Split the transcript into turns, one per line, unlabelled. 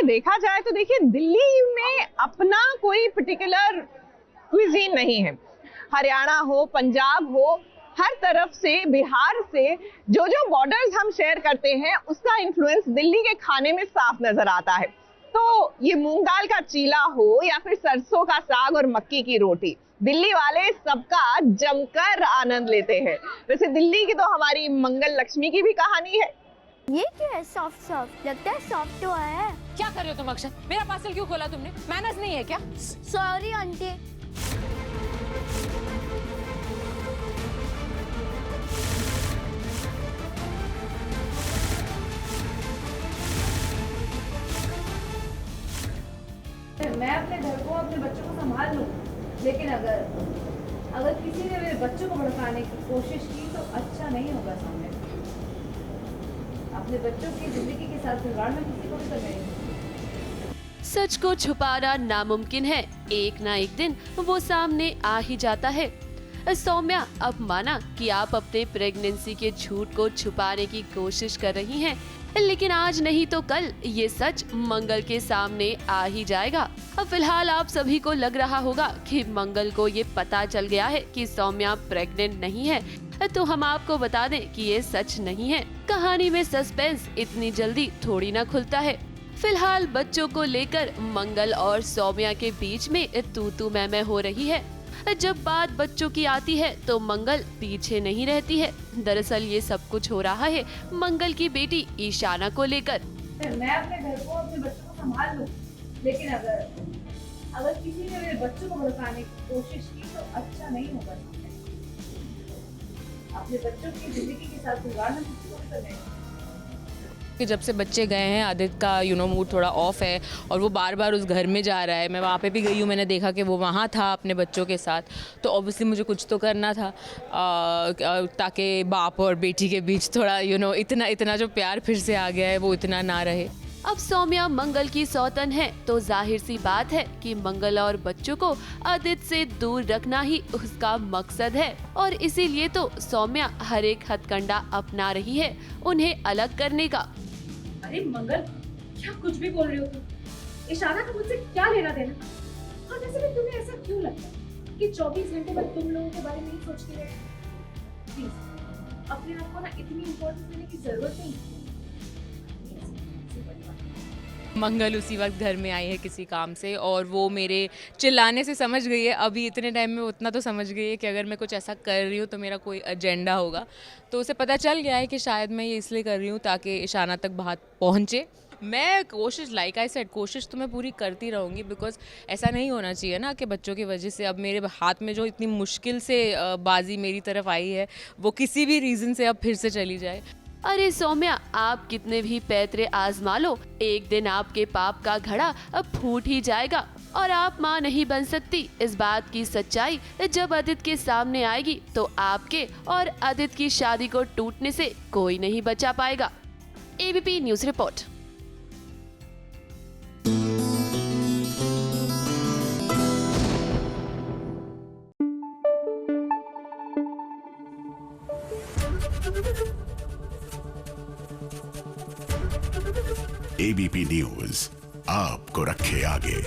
देखा जाए तो देखिए दिल्ली में अपना कोई पर्टिकुलर क्विजीन नहीं है। हरियाणा हो, पंजाब हो, हर तरफ से, बिहार से जो जो बॉर्डर्स हम शेयर करते हैं उसका इन्फ्लुएंस दिल्ली के खाने में साफ नजर आता है। तो ये मूंग दाल का चीला हो या फिर सरसों का साग और मक्की की रोटी, दिल्ली वाले सबका जमकर आनंद लेते हैं। वैसे दिल्ली की तो हमारी मंगल लक्ष्मी की भी कहानी है।
ये क्या है? सॉफ्ट सॉफ्ट लगता है, सॉफ्ट तो है।
क्या कर रहे हो तुम अक्षर? मेरा पार्सल क्यों खोला तुमने? मैनर्स नहीं है क्या?
Sorry aunty.
मैं अपने घर को, अपने बच्चों को संभाल लूं, लेकिन अगर किसी ने मेरे बच्चों को भड़काने की कोशिश की तो अच्छा नहीं होगा सामने। अपने बच्चों की जिंदगी के साथ खिलवाड़ में किसी को भी कर नहीं।
सच को छुपाना नामुमकिन है, एक ना एक दिन वो सामने आ ही जाता है। सौम्या अब माना कि आप अपने प्रेगनेंसी के झूठ को छुपाने की कोशिश कर रही हैं, लेकिन आज नहीं तो कल ये सच मंगल के सामने आ ही जाएगा। अब फिलहाल आप सभी को लग रहा होगा कि मंगल को ये पता चल गया है कि सौम्या प्रेग्नेंट नहीं है, तो हम आपको बता दें कि ये सच नहीं है। कहानी में सस्पेंस इतनी जल्दी थोड़ी ना खुलता है। फिलहाल बच्चों को लेकर मंगल और सौम्या के बीच में तू मैं हो रही है। जब बात बच्चों की आती है तो मंगल पीछे नहीं रहती है। दरअसल ये सब कुछ हो रहा है मंगल की बेटी ईशाना को लेकर।
मैं अपने घर को, अपने बच्चों को संभाल लूं, लेकिन अगर किसी ने मेरे बच्चों को भड़काने की कोशिश की तो अच्छा नहीं होगा सामने। अपने बच्चों की जिंदगी के साथ खिलवाड़ में किसी को भी कर नहीं।
कि जब से बच्चे गए हैं आदित्य का मूड थोड़ा ऑफ है और वो बार बार उस घर में जा रहा है। मैं वहाँ पे भी गई हूँ, मैंने देखा कि वो वहाँ था अपने बच्चों के साथ, तो ऑब्वियसली मुझे कुछ तो करना था ताकि बाप और बेटी के बीच थोड़ा इतना जो प्यार फिर से आ गया है वो इतना ना रहे।
अब सौम्या मंगल की सौतन है तो जाहिर सी बात है कि मंगल और बच्चों को आदित्य से दूर रखना ही उसका मकसद है, और इसीलिए तो सौम्या हर एक हथकंडा अपना रही है उन्हें अलग करने का।
अरे मंगल, क्या कुछ भी बोल रही हो तुम? इशारा का मुझसे क्या लेना देना? हाँ, वैसे भी तुम्हें ऐसा क्यों लगता है कि 24 घंटे बाद तुम लोगों के बारे में ही सोचती रहे? प्लीज अपने आप को ना इतनी इम्पोर्टेंस देने की जरूरत नहीं।
मंगल उसी वक्त घर में आई है किसी काम से और वो मेरे चिल्लाने से समझ गई है। अभी इतने टाइम में उतना तो समझ गई है कि अगर मैं कुछ ऐसा कर रही हूँ तो मेरा कोई एजेंडा होगा। तो उसे पता चल गया है कि शायद मैं ये इसलिए कर रही हूँ ताकि ईशाना तक बात पहुँचे। मैं कोशिश, लाइक आई सेड, कोशिश तो मैं पूरी करती रहूँगी, बिकॉज ऐसा नहीं होना चाहिए ना कि बच्चों की वजह से अब मेरे हाथ में जो इतनी मुश्किल से बाजी मेरी तरफ आई है वो किसी भी रीज़न से अब फिर से चली जाए।
अरे सौम्या, आप कितने भी पैतरे आजमा लो, एक दिन आपके पाप का घड़ा अब फूट ही जाएगा और आप माँ नहीं बन सकती। इस बात की सच्चाई जब आदित्य के सामने आएगी तो आपके और आदित्य की शादी को टूटने से कोई नहीं बचा पाएगा। ABP news report.
ABP news आपको रखे आगे।